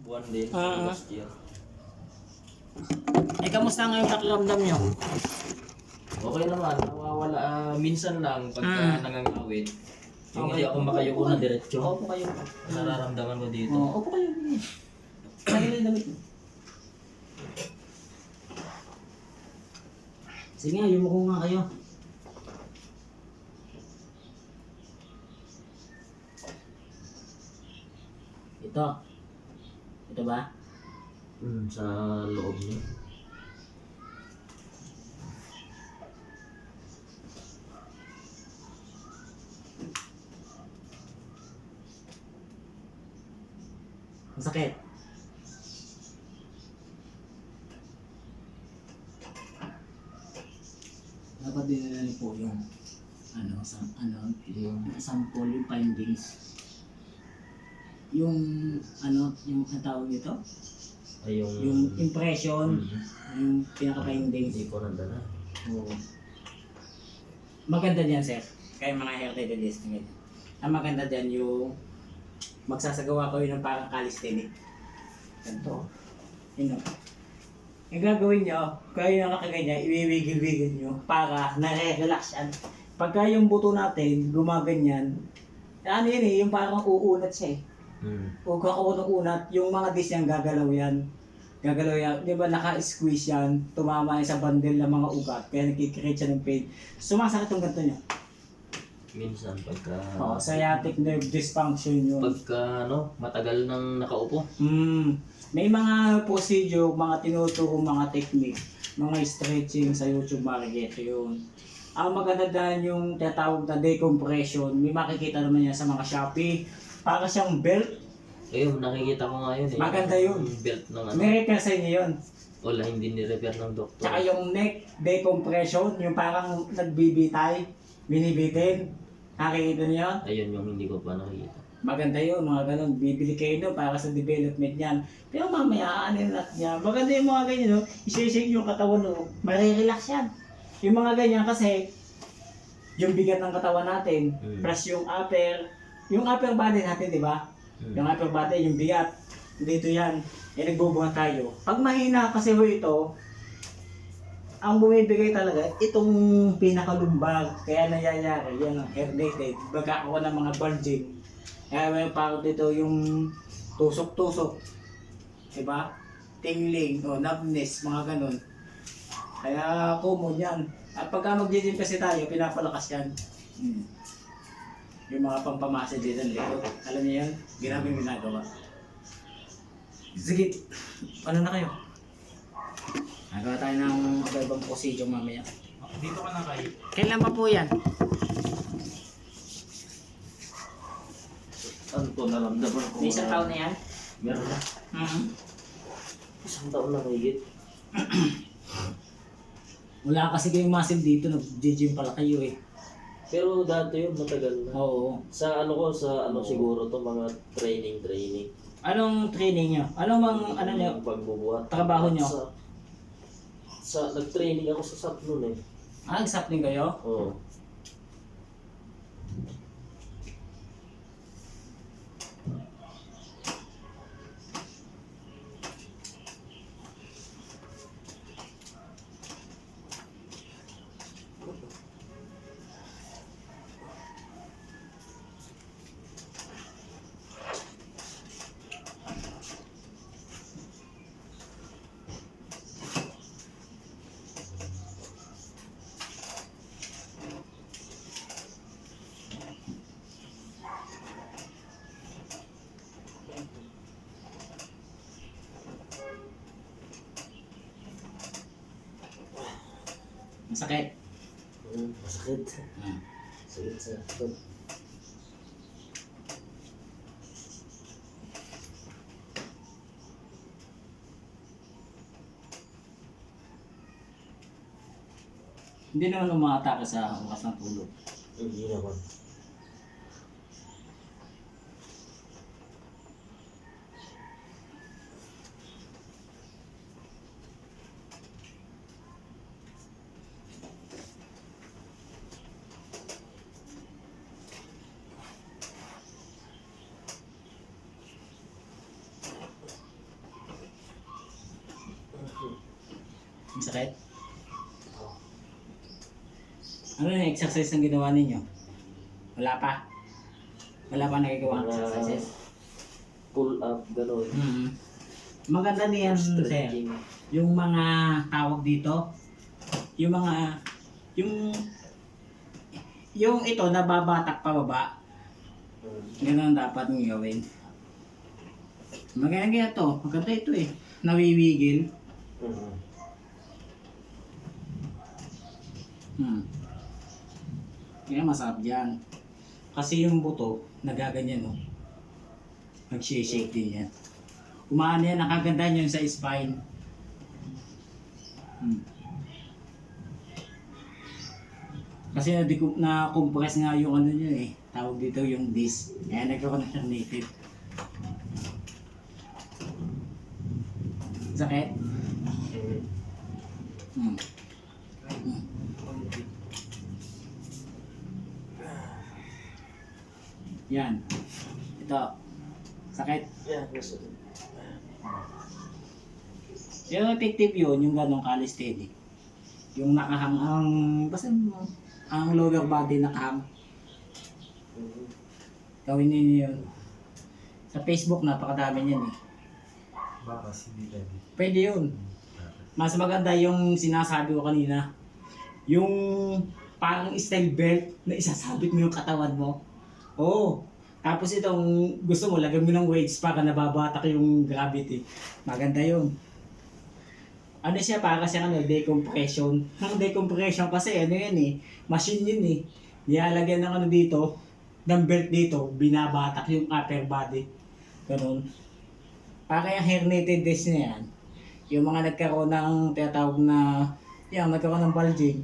buwan din last year. Eh, kamusta ngayon pakiramdam nyo? Okay naman, nawawala. Minsan lang pagka nangangawit. Yung hindi ako makayuko na diretso. Opo kayo. Nararamdaman ko dito. Opo kayo. Lagi na yung damit mo. Sige nga, yumuko nga kayo. Ito. Ito ba? Sa loob niya. Masakit. Dapat dinala niyo po yung yung sample, yung findings. Yung yung ang tawag nito? Ay, Yung impression, yung pinaka-findings. Hindi ko nandala. Oo. Maganda diyan, sir. Kaya mga healthy list ngayon. Ang maganda diyan yung magsasagawa ko yun ng parang calisthenic. Ganito. Yun o. Yung gagawin nyo, kaya yung nakaganyan, iwiwigil-wigil nyo para nare-relax yan. Pagka yung buto natin, gumaganyan, ano yun yung parang uunat siya eh. Huwag ako ng unat, yung mga disc niyang gagalaw yan. Gagalaw yan. Di ba naka-squeeze yan, tumama yan sa bundle ng mga ugat, kaya nagkikreate siya ng pain. Sumasakit yung ganito niya. Minsan pagka... Sciatic nerve dysfunction yun. Pagka matagal nang nakaupo. May mga procedure, mga tinuturo, mga technique, mga stretching sa YouTube, makikita yun. Ang maganda dahil yung tinatawag na decompression, may makikita naman yan sa mga Shopee. Para siyang belt. Ayun, nakikita ko nga yun eh. Maganda yun. Yung belt ng May repair sa inyo yun. Wala, hindi ni-repair ng doktor. Tsaka yung neck decompression, yung parang nagbibitay, binibitin. Nakikita niyo yun? Ayun yung hindi ko pa nakikita. Maganda yun, mga ganun. Bibili kayo no para sa development niyan. Pero mamaya, ano natin yan. Maganda yung mga ganyan, no? I-shake yung katawan, no? Marirelax yan. Yung mga ganyan kasi, yung bigat ng katawan natin, plus yung upper body natin, di ba? Yung upper body, yung bigat. Dito yan. Yan, nagbubuhat tayo. Pag mahina kasi ho ito, ang bumibigay talaga, itong pinakalumbag. Kaya nangyayari, yan ang herniated. Magkakaroon ng mga bulging. Kaya may parang dito yung tusok-tusok. Diba? Tingling, o numbness, mga ganun. Kaya common yan. At pagka mag-gym kasi tayo, pinapalakas yan. Yung mga pampamasa dito ng likod. Alam niyo yan? Ginaming ginagawa. Sige, ano na kayo? Nagawa tayo ng ibang procedure mamaya. Dito ka na kayo. Kailan pa po yan? Ano po, naramdaman ko. May isang taon na yan? Meron na. Isang taon na higit. Wala kasi kayong muscle dito, nag-gym pala kayo eh. Pero dati yun, matagal na. Oo. Sa siguro to mga training. Anong training nyo? Anong nyo? Pagbubuhat. Trabaho nyo? Nag-training ako sa SAP noon eh. Nag-SAP din kayo? Oo. Masakit. Masakit. Sakit sa ito. Hindi naman umaatake sa oras ng tulog. Hindi naman. Ang sakit? Ano yung exercise ang ginawa ninyo? Wala pa? Wala pa nagagawa ng exercises? Pull up, gano'n. Maganda niyan, sir. Stretching. Yung mga tawag dito, yung mga, yung ito, nababatak pababa, gano'n dapat nyo gawin. Maganda to, maganda ito eh. Nawiwigil. Kaya masarap yan. Kasi yung buto, nagaganyan no. Nag-shake din yan. Umaano yan, nakaganda yun sa spine. Kasi na-compress nga yung ano nyo eh. Tawag dito yung disc. Kaya nagkaroon na siyang native. Sakit? Yan. Ito. Sakit. Yeah, gusto ko. Yung effective yun, yung ganong calisthenic. Yung nakahang ang, basta ang lower body nakahang. Gawin niyo yun. Sa Facebook, napakadami niyan eh. Baka hindi pwede. Pwede yun. Mas maganda yung sinasabi ko kanina. Yung parang style belt na isasabit mo yung katawan mo. Oo. Tapos itong gusto mo, lagyan mo ng weights para nababatak yung gravity. Maganda yun. Ano siya, para siya decompression. Ang decompression kasi ano yun eh, machine yun eh. Nilalagyan ng ano dito, ng belt dito, binabatak yung upper body. Ganun. Para yung herniated disc na yan, yung mga nagkaroon ng tinatawag na, yan, nagkaroon ng bulging,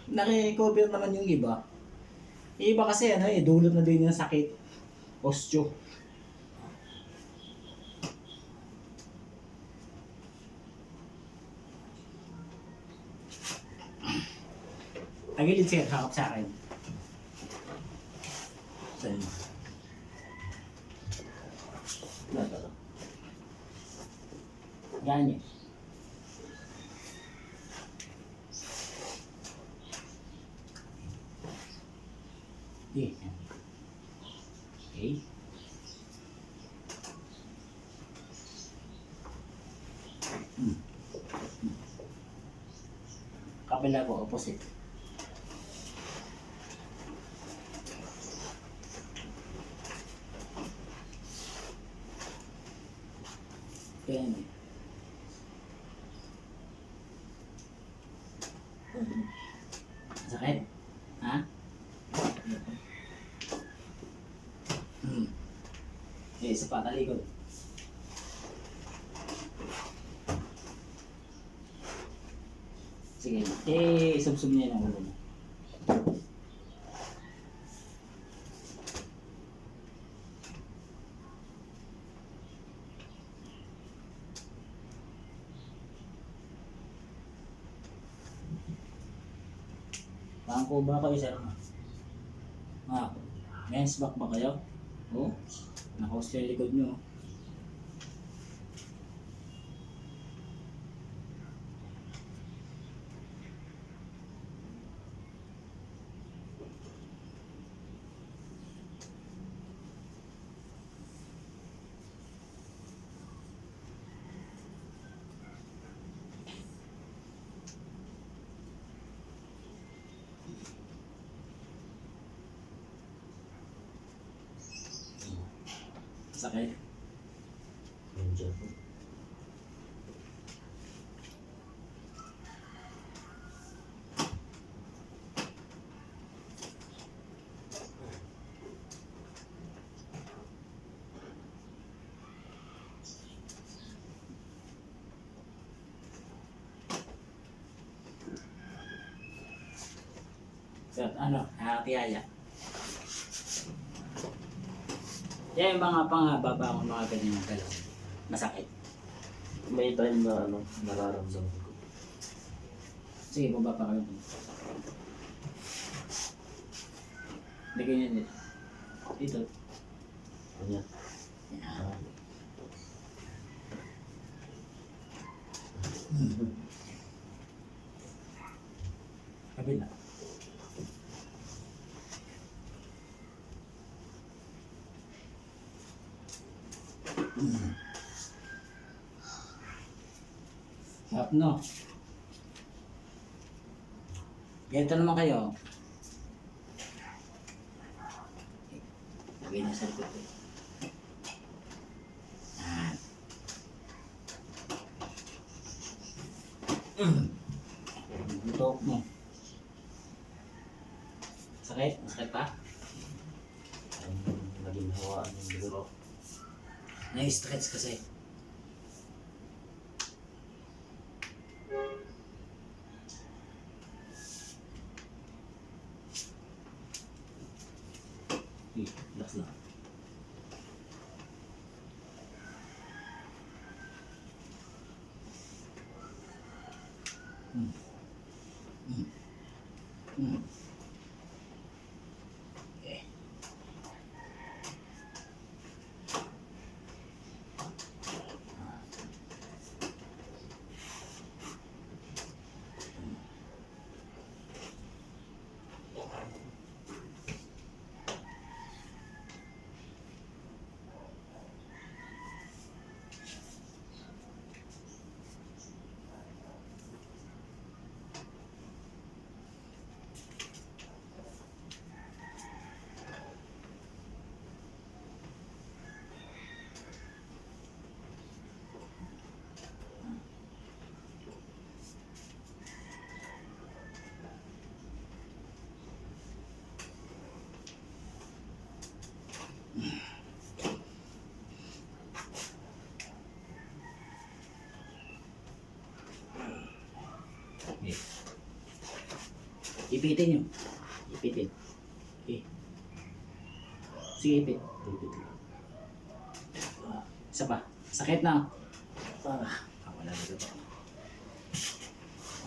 nare-recover naman yung iba. Yung iba kasi ano eh, dulot na din yung sakit. Osteo. Tagilid siya, hakap sa akin. Saan mo? Ganyan. Okay. Okay. Kabila ko, opposite. Ganyan. Sakit? Ha? Okay, isa pa, talikod. Sige, subsub niya ng ulo mo. Bangko ba kayo, sir? Men's back ba kayo? Oo. Nakaus yung likod nyo. Sakit. Medyo. So, ano, tiyaya. Yan yung mga pangababa ng mga ganyan galaw. Masakit. May time na nararamdaman ko. Sige, baba pa kayo. Lagyan nyo dito. Dito. Ano yan? Yan. Kabila. Sarap, no? Ganito naman kayo. Lagay niya sa likod. Tutok mo. Sakit? Masakit pa? Naging hawaan yung siguro. Na-stretch kasi. Relax lang. Okay. Okay. Ipitin nyo. Ipitin. Okay. Sige, ipit. Isa pa. Sakit na. Wala na ito.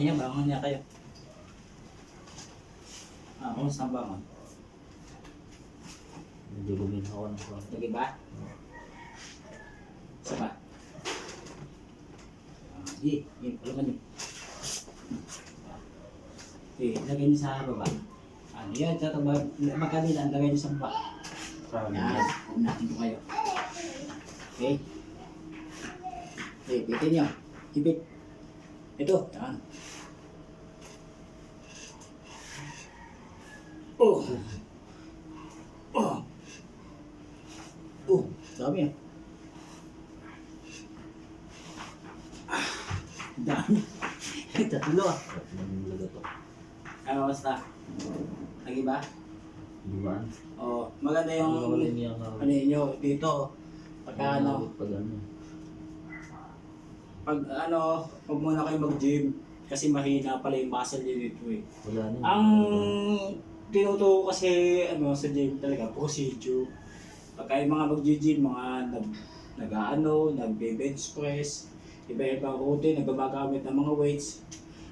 Yan, bangon niya kayo. Kumusta ang bangon? Medyo guminhawa ng konti. Lagi ba? Isa pa. Sige, palaman nyo. Okay, lagay niyo sa baba. Yan, magkabila, lagay niyo sa baba. Yan, huwag natin po kayo. Okay. Okay, pitin niyo. Ipit. Ito, yan. Oh! Oh! Oh! Dami yan. Dami. Tatlo ah. Nagmulaga to. Ano, basta? Lagi ba? Diba? Oo. Maganda yung Wala niya nga. ano nyo dito. Pagka ano, Pag ano. huwag muna kayo mag-gym. Kasi mahina pala yung muscle nyo dito eh. Wala na. Ang tinutuko kasi sa gym talaga, procedure. Pagka yung mga mag-gym, mga nag-bench press, iba-ibang routine, nagbabagamit ng mga weights.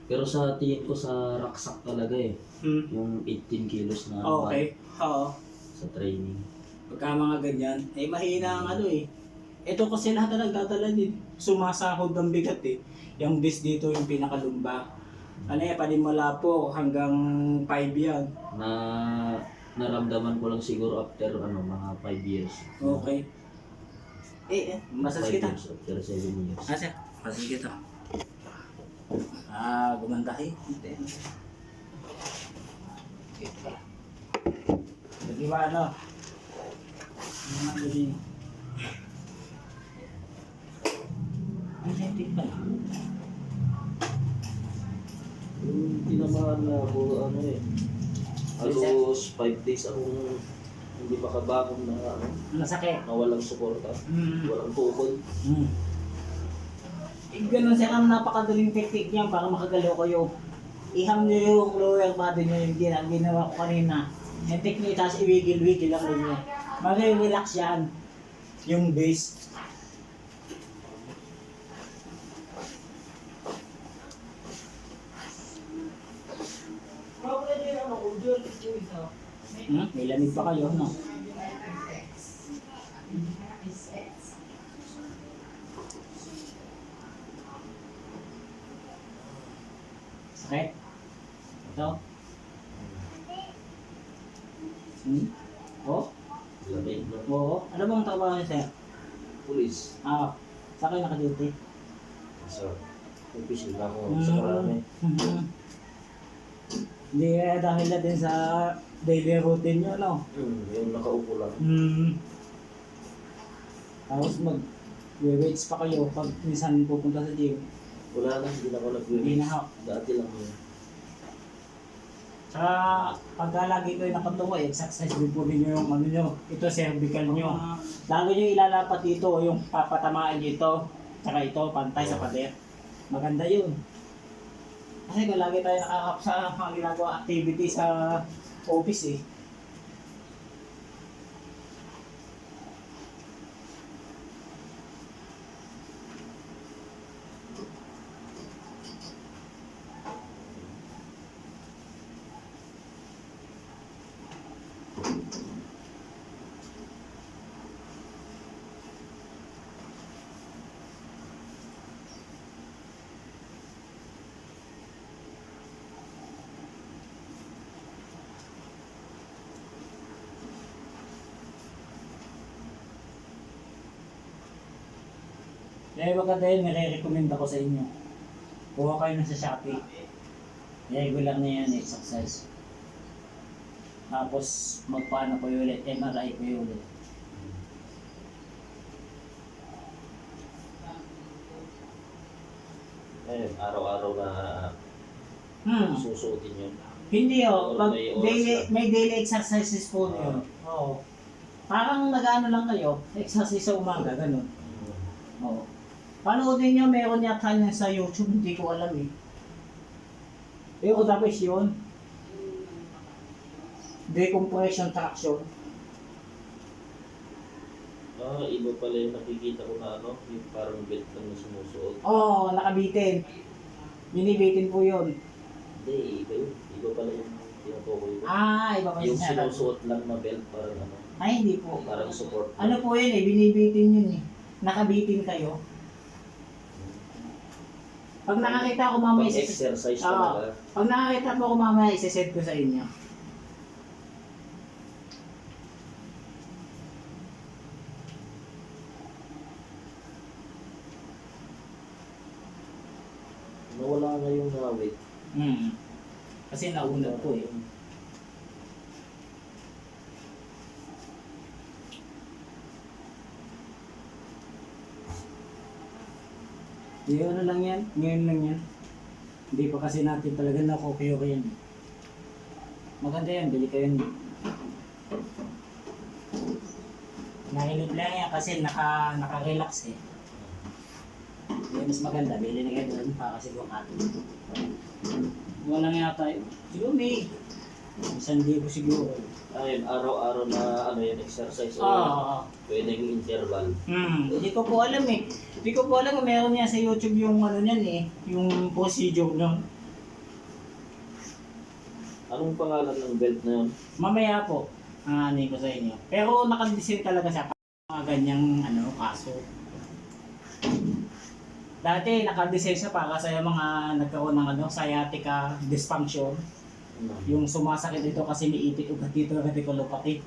Pero sa tingin ko sa raksak talaga eh. Yung 18 kilos na Okay. Oo. sa training. Pagka mga ganyan, mahina ang Ito kasi lahat na nagdadala din. Sumasahod ng bigat eh. Yung disc dito, yung pinakalumba. Panimula po hanggang 5 yan. Na naramdaman ko lang siguro after mga 5 years. Okay. Massage 5 kita. years after 7 years. Asa? Massage kita. Gumanda eh. Hindi. Okay, pala. Di ba Magnetic pala. Yung tinamaan na ako halos 5 days akong hindi makabangon na Masakit. na walang suporta, walang tukod. Ganun siya ang napakadaling technique niya para makagalaw kayo. Iham niyo yung lower body niyo yung ginawa ko kanina. Yung technique, tapos iwigil-wigil lang niyo. Mag-relax yan. Yung base. May lamig pa kayo, no? Okay? Ito? Oh? Lamig na. Oo. Ano bang trabaho niya, sir? Pulis. Sa akin naka-duty. Sa office na ako sa karami. Mhm. Hindi dahil na din sa daily routine nyo, no? Yung nakaupo lang. Tapos mag-weights pa kayo pag minsan pupunta sa gym. Wala na, hindi na ako Hindi nag-release. na ako. Dati lang yun. Tsaka pagka lagi kayo nakatungo, exercise din po ninyo yung ano nyo. Ito cervical nyo. Lalo nyo ilalapat dito, yung papatamaan nyo ito. Tsaka ito, pantay sa pader. Maganda yun. Kasi kung lagi tayo nakakap sa mga ginagawa activity sa office eh. Kaya maganda yun, nire-recommend ako sa inyo. Kuha kayo na sa Shopee. Regular na yan, exercise. Tapos magpaano ko yun ulit, MRI ko yun ulit. Ayun, araw-araw na susuotin yun. Hindi pag May oras daily, lang. may daily exercises po yun. Oo. Parang nag-ano lang kayo, exercise sa umaga, ganun. Oo. Panoodin nyo, meron yata yan sa YouTube, hindi ko alam eh. Pero tapos yun, decompression traction. Iba pala yung nakikita ko na ano, yung parang belt lang na sumusuot. Oo, nakabitin. Binibitin po yun. Hindi, iba yun. Iba pala yung tinutukoy ko. Iba pa Yung siya. sinusuot lang na belt, parang ano, Ay, hindi po. parang support. Ano po yun eh, binibitin yun eh. Nakabitin kayo. Pag nakakita ko mamaya, Pag-exercise talaga. pag nakakita po ko mamaya, isesend ko sa inyo. Nawala na yung weight. Kasi naunod po eh. Hindi ano lang yan, ngayon lang yan. Hindi pa kasi natin talaga nakukuyo yan. Maganda yan, bili kayo yan. Nainip lang yan kasi naka-relax eh. Yan mas maganda, bili na kayo doon para kasi bukat. Walang yata yun. Siguro may 1,000 siguro. Ayun, araw-araw na ano yung exercise o pwedeng interval. Hindi ko po alam eh. Hindi ko po alam kung meron niya sa YouTube yung ano niyan eh. Yung procedure niya. Anong pangalan ng belt na yun? Mamaya po, ang ano ko sa inyo. Pero nakadesign talaga siya para mga ganyang ano, kaso. Dati nakadesign siya para sa mga nagkaroon ng ano, sciatica dysfunction. Yung sumasakit dito kasi may ipit ugat dito, radiculopathy.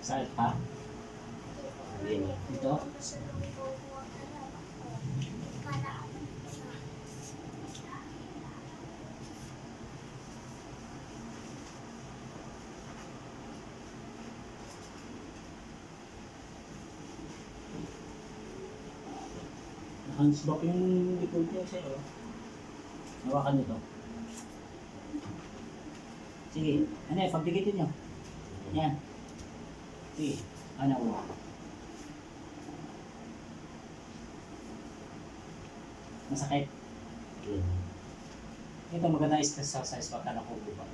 Sakit pa? Hindi na. Ito? Handsback yung likod niya sa'yo. Hawakan nyo to. Sige, ano eh, pagdikitin nyo. Yan. Sige, ano ko. Masakit. Ito maganda exercise pagka nakubo pa.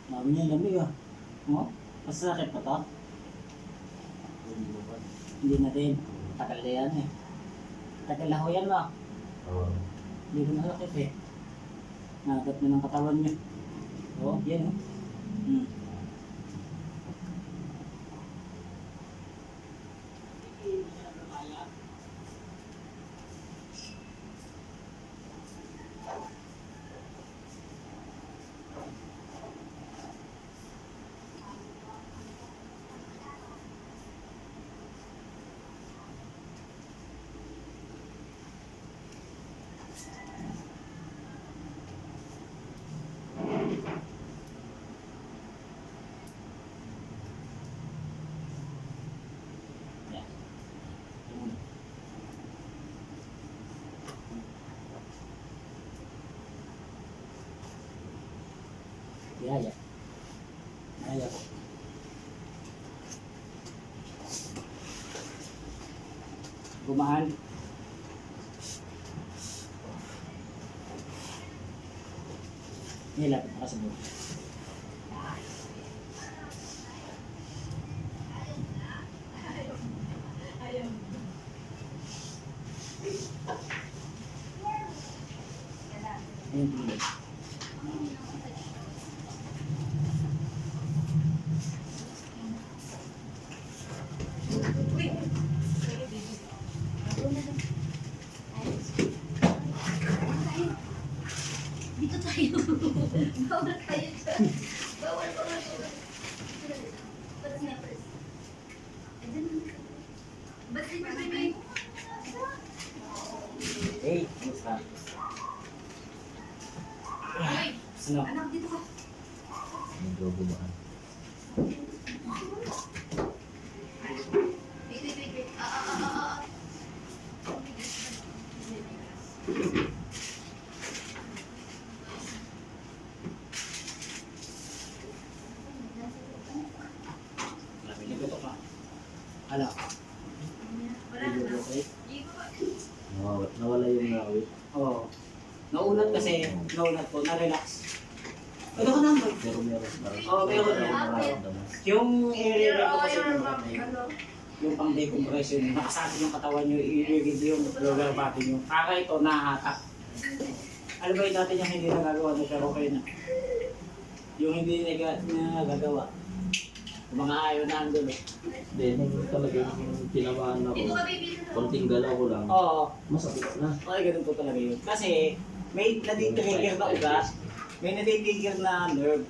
Dami niya lamig ah. Oh, masasakit pa to? Hindi na din. Tagal na yan eh. Tagal na ho yan ba? Oo. Hindi ko nasakit eh. Nagat na ng katawan niyo. Oh, yan oh. Hmm. Yan. Yun. Yaya. Yaya po. Gumaan. Nilapit na ka sa buhay. Ayun, tuloy. Dito tayo. Bawal tayo dyan. Bawal. Ba't snippers? Ba't snippers, baby? Hey, kumusta? Ay, Ano? anak, dito ka. Medyo gumaan. Wait. Nabili ko pa. Ano? Wala Medyo na. okay? Nawala yung ngawit. Oo. Naunat kasi, ko, na-relax. Ito ka naman. Pero meron pa rin. Oo, meron yan. Nararamdaman. Yung area ko kasi Your namatay, ano? yung pang decompression, nakasabi yung katawan nyo, ibigid yung lower body nyo. Kaka ito, nahahatak. Alam ba yung dati yung hindi nagagawa na pero okay na. Yung hindi nagagawa. Yung mga ayaw na ang dulo. Hindi, nung talagang tinamaan ako. Dito ka, baby. Konting galaw ko lang. Oo, Masakit na. okay, ganun po talaga yun. Kasi may naditrigger na ugat, may naditrigger na nerve.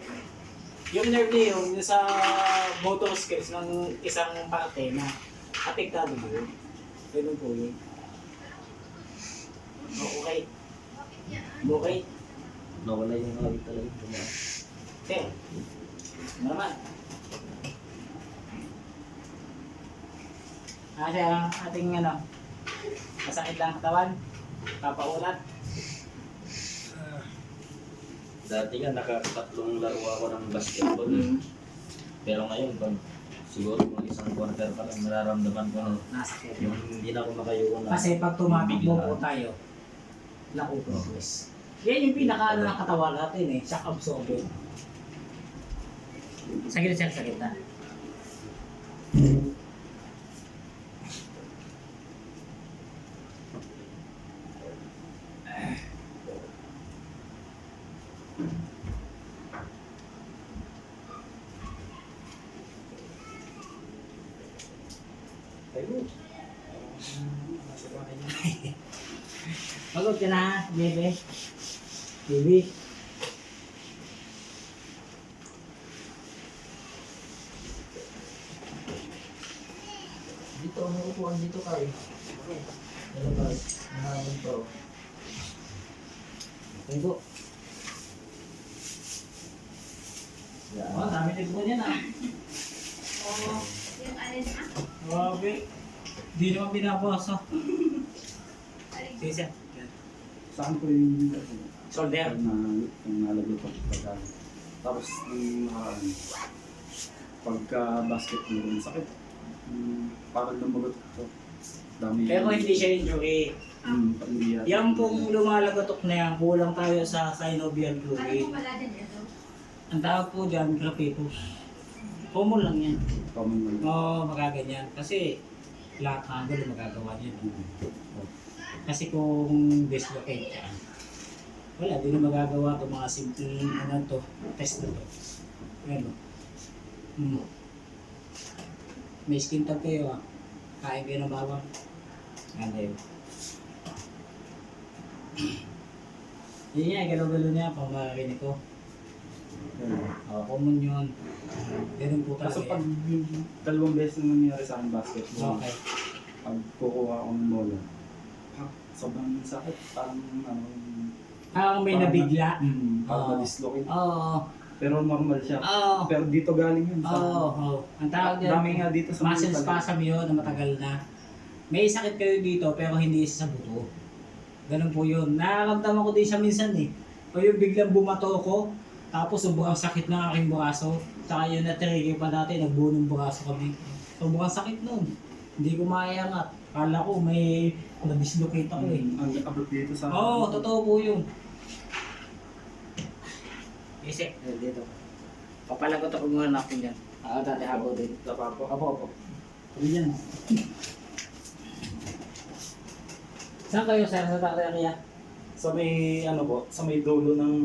Yung nerve na yun, yung sa motor skills ng isang parte na apektado mo yun. Ganun po yun. Okay. Okay. Nawala yung ngawit talaga. Gumaan. Okay. Ano naman? Kasi ang ating masakit lang ang katawan, papaulat. Dati nga nakatatlong laro ako ng basketball. Pero ngayon, Siguro mga isang quarter pa lang nararamdaman ko na Nasakit. yung hindi na ako makayuko na. Kasi pag tumatakbo Bigla. po tayo, naupupwes. Yan yung pinaka ng katawan natin eh, shock absorber. Sa gilid siya, sa gitna. Ayun. Pagod ka na, bebe. Baby. Dito, ano upuan dito kayo? Nalabas. Nahabang to. Okay po. Yan. Oh, dami na po niyan ah. Oo. Yung alin ah? Grabe. Di naman binabasa. Alin? Sige siya. Saan ko yung Solder. yung nalagay ko pagka. Tapos yung pagka basketball yung sakit. Parang lumagot ko. Dami. Pero hindi siya injury. Hindi yan. Yan pong lumalagatok na yan, kulang tayo sa synovial Alam fluid. mo pala din ito? Ang tawag po dyan, grapetus. Common lang yan. Common lang. Oo, magaganyan. Kasi lahat ng gulo magagawa niyan. Kasi kung dislocate ka, wala, di na magagawa itong mga simple ano to, test na to. Ano? May skin tag kayo ah. Kain kayo ng bawang. Ano yun? Yun nga, galaw-galaw niya pang marinig ko. Common yun. Ganun po Kaso talaga pag yan. yung dalawang beses na nangyari sa akin basketball, Okay. pag kukuha ako ng bola, sobrang sakit. Parang May nabigla. parang Oo. na-dislocate. Oo. Pero normal siya. Oo. Pero dito galing yun. Oo. Ang tawag dyan, Dami nga dito sa muscle mga spasm yun na matagal na. May sakit kayo dito pero hindi isa sa buto. Ganun po yun. Nakakamdaman ko din siya minsan eh. O yung biglang bumato ko, tapos sobrang sakit ng aking braso. Tsaka yun na-trigger pa natin, nagbunong braso kami. Sobrang sakit nun. Hindi ko maiangat. Kala ko may na-dislocate ako eh. Ang abot dito sa... Oo, totoo po yun. Isip, dito. Papalagot ako muna natin dyan. Dati habo din. Tapa po. Opo. Sabi dyan. Saan kayo, sir, sa Tataria? Sa may, ano po, sa may dulo ng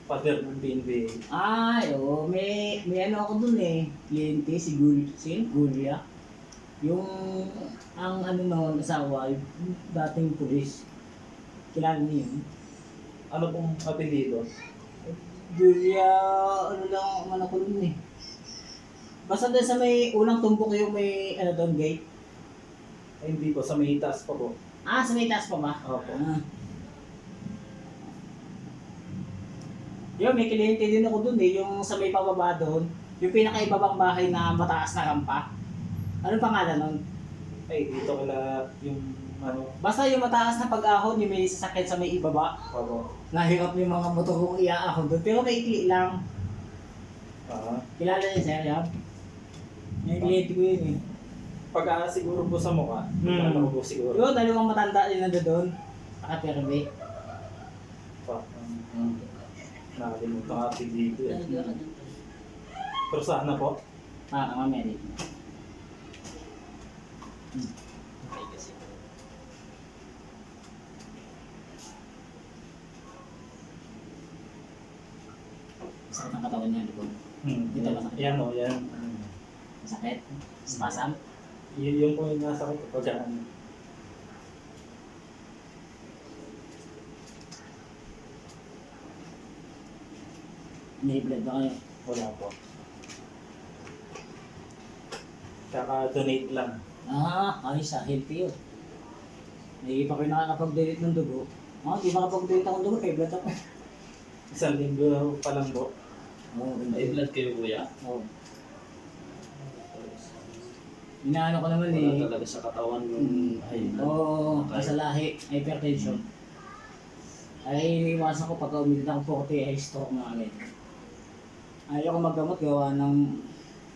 pader ng PNBA. Ay, oo. May ano ako dun eh. Kliyente, si Gulia. Yung, ang ano noon, asawa, yung dating pulis. Kilala niyo yun? Ano pong apelido? Julia, ano lang, ano ko dun eh. Basta doon sa may unang tumbok yung may, ano doon, gate. Ay, hindi po, sa may taas pa po. Ah, sa may taas pa ba? Opo. Ah. Yun, may kliyente din ako dun eh, yung sa may pababa doon. Yung pinakaibabang bahay na mataas na rampa. Anong pangalan nun? Ay, dito kala yung, ano, Basta yung mataas na pag-ahon, yung may sasakyan sa may ibaba. opo. Nahirap yung mga motor kong iaahon doon. Pero maikli lang. Kilala niya sir, yan? May kliyente ko yun eh. Pag siguro po sa mukha, ano po siguro. Yun, dalawang matanda din nando doon. Naka-perme. Nakalimutan ka apelido eh. Pero sana po? Ang American. Sakit ang katawan niya, di ba? Dito masakit. Yan o, yan. Sakit? Spasm? Yun po yung nasa ko pag ano. May blood ba kayo? Wala po. Tsaka donate lang. Ayos ah, healthy yun. Hindi pa kayo nakakapag-donate ng dugo. Di makapag-donate akong dugo, kay blood ako. Isang linggo pa lang po. May blood kayo kuya? Oo. Inaano ko naman Wala eh. talaga sa katawan yung high blood. Oo, sa lahi, hypertension. Ay, iwasan ko pagka umilit ako 40, ay stroke na agad. Ayaw ko maggamot gawa ng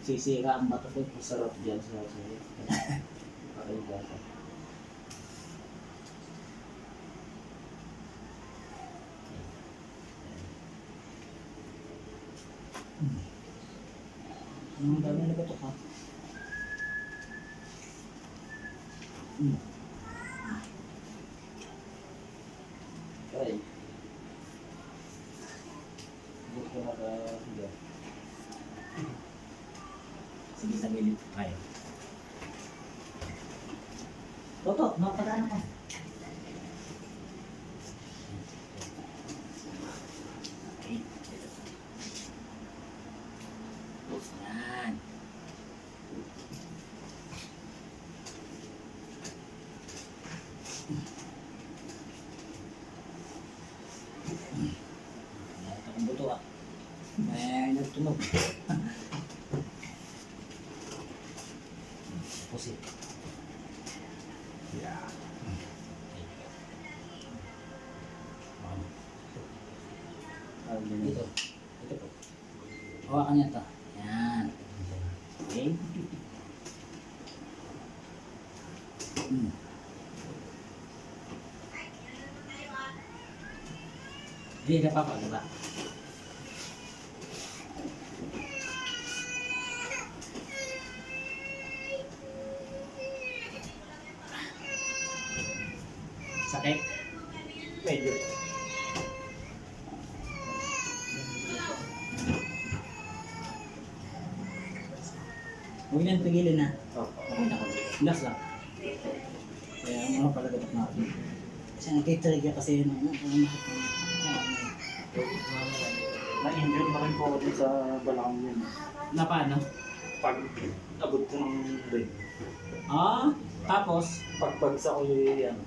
Sisira ang bato ko. Masarap dyan sa sa'yo. Pakinggan. Ang dami na bato ka. Ay. Buti ko nakahiga. Sige, sa gilid. Ay. Toto, mapadaan ka. Yan. Nakita kong buto ah. May nagtunog. Pusit. Yeah. Dito. Ito po. Hawakan niya ito. Yan. Okay. Hindi na pa diba? Sakit? Medyo. Huwag nang pigilin na. Opo. Okay na ko. Relax lang. Kaya ang mga palagatok na ako. Kasi nagtitrigger kasi yun. Na-injure na rin po ako dun sa balakang yun. Na paano? Pag abot ko ng leg. Ah, tapos? Pagbagsak ko yung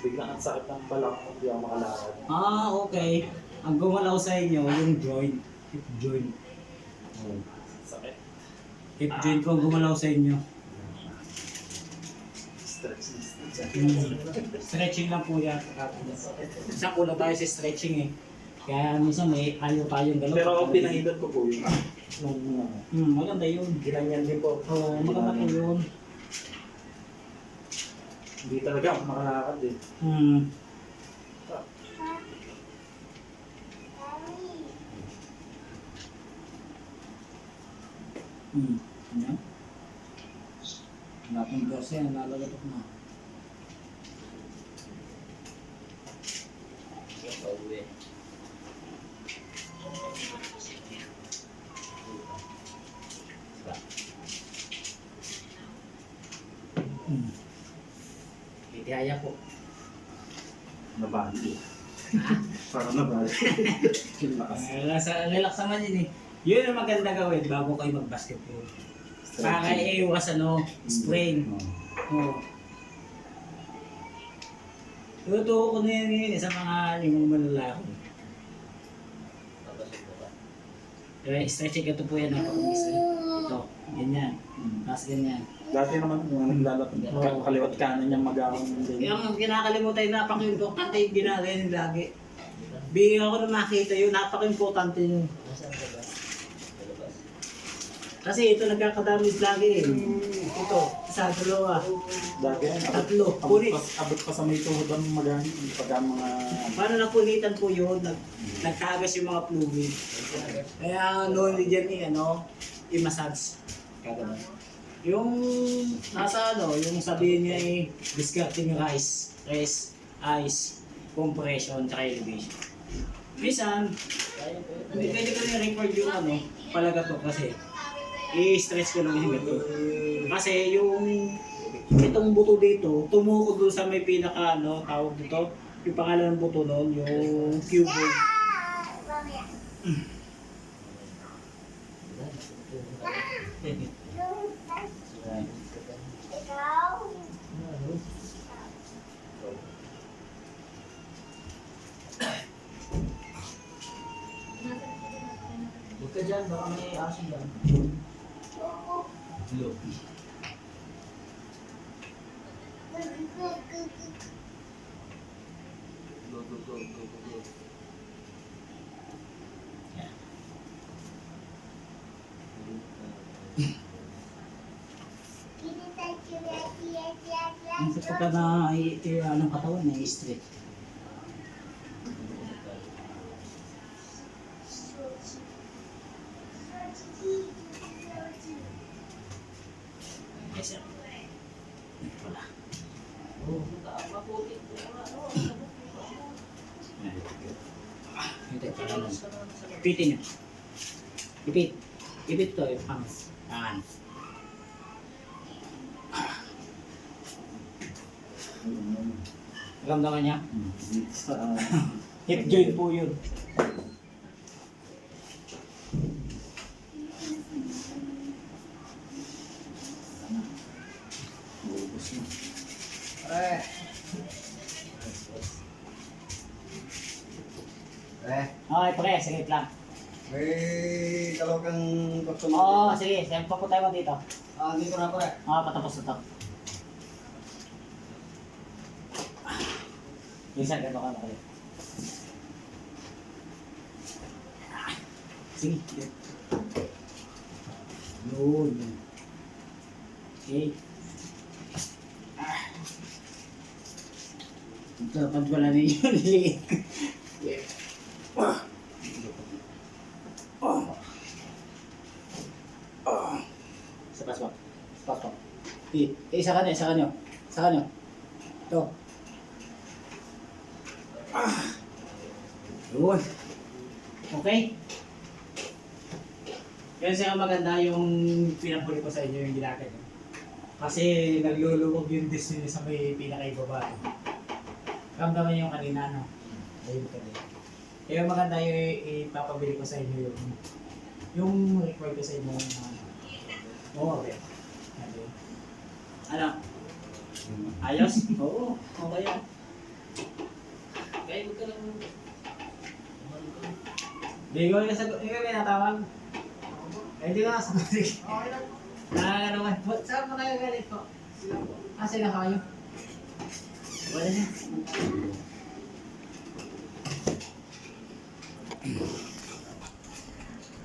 biglang ang sakit ng balakang ko, hindi ako makalakad. Ah, okay. Ang gumalaw sa inyo, yung joint. Hip joint. Sakit. Hip joint ko gumalaw sa inyo. Stretch na stretch. Stretching lang po yan. Isa kulang tayo sa stretching eh. Kaya minsan may ayaw tayong galaw. Pero pinahidan ko po yun. Nung Maganda yun. ginanyan din po. Oo, maganda po yun. Hindi talaga ako makalakad eh. Ano? Wala pong gas yan, nalagatok na. Pauwi. Itihaya po. Nabali eh. Parang nabali. Lakas. Relax naman yun eh. Yun ang maganda gawin bago kayo mag-basketball. Para iwas sprain. Oo. Tuturo ko na yan sa mga yung malalaki. Tapos ito ba? Kaya stretching ito po yan. Ito, ganyan. Tapos ganyan. Dati naman yung naglalapit kaliwat kanan niyang magawang din. Yung kinakalimutan yung napaka-importante yung ginagawa yung lagi. Bigyan ako na makita yun, napaka-importante yun. Nasaan ka ba? Sa labas. Kasi ito nagkakadamis lagi eh. Ito, isa, dalawa, Dati tatlo, punit. abot pa sa may tuhod ang magahin. Pagka mga... Paano napunitan po yun, nagtagas yung mga fluid. Kaya normally dyan eh, i-massage. Kagano'n. Yung nasa yung sabihin niya eh, discarding rice, ice, compression, tsaka elevation. Minsan, hindi pwede ko na-record yung palagato kasi i-stretch ko lang yung gato. Kasi yung itong buto dito, tumuko doon sa may pinaka tawag dito, yung pangalan ng buto noon, yung cuboid. Huwag ka dyan, baka may aso dyan. Hello. Go, go, go, go, go, go. Ang pagka na ng katawan, straight. Yes, sir. Wala. Hindi, parang ipitin nyo. Ipit. Ipit to, yung pang. Yan. Ramdaman niya? Hip joint po yun. Okay, pre, sige lang. May dalawa kang customer. Oo, sige, siyempre po tayo dito. Dito na pare. Patapos na to. Minsan, gano'n ka na. Sige. Yun. Okay. Ito, pag wala na yun, liit. Sa pasok. Pasok. Isa ka nyo, isa ka nyo. Isa ka nyo. Ito. Yun. Okay? Yan siya maganda yung pinapuli ko sa inyo yung ginagano. Kasi naglulubog yung disc nyo sa may pinakaibaba. Ramdaman yung kanina, no? Ayun ka din. Kaya maganda yung ipapabili ko sa inyo yung required ko sa inyo. Oo, okay. Ano? Ayos? Oo, okay yan. Kaya huwag ka lang. Hindi ko nasagot. Hindi ko pinatawag. Hindi ko nasagot. Nakaka naman. Saan mo kayo galit po? Sila kayo? Wala na.